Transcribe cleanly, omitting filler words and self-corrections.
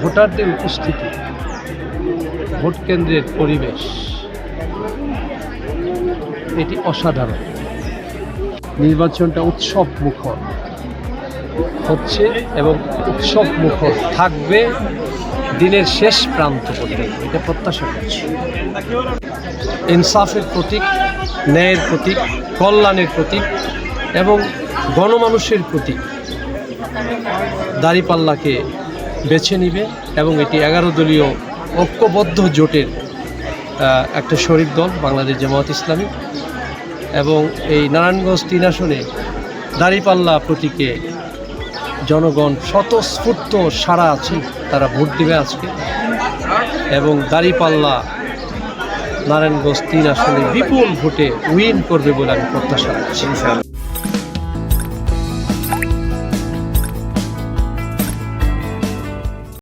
ভোটারদের উপস্থিতি, ভোট কেন্দ্রের পরিবেশ এটি অসাধারণ। নির্বাচনটা উৎসব মুখর হচ্ছে এবং উৎসব মুখর থাকবে দিনের শেষ প্রান্ত পর্যন্ত, এটা প্রত্যাশা করছি। ইনসাফের প্রতীক, ন্যায়ের প্রতীক, কল্যাণের প্রতীক এবং গণমানুষের প্রতীক দাঁড়িপাল্লাকে বেছে নিবে এবং এটি 11 দলীয় ঐক্যবদ্ধ জোটের একটা শরিক দল বাংলাদেশ জামায়াত ইসলামী। এবং এই নারায়ণগঞ্জ 3 আসনে দাঁড়িপাল্লা প্রতীকে জনগণ স্বতঃস্ফূর্ত সাড়া আছে, তারা ভোট দেবে আজকে এবং দাঁড়িপাল্লা নারায়ণগঞ্জ 3 আসনে বিপুল ভোটে উইন করবে বলে আমি প্রত্যাশা রাখছি।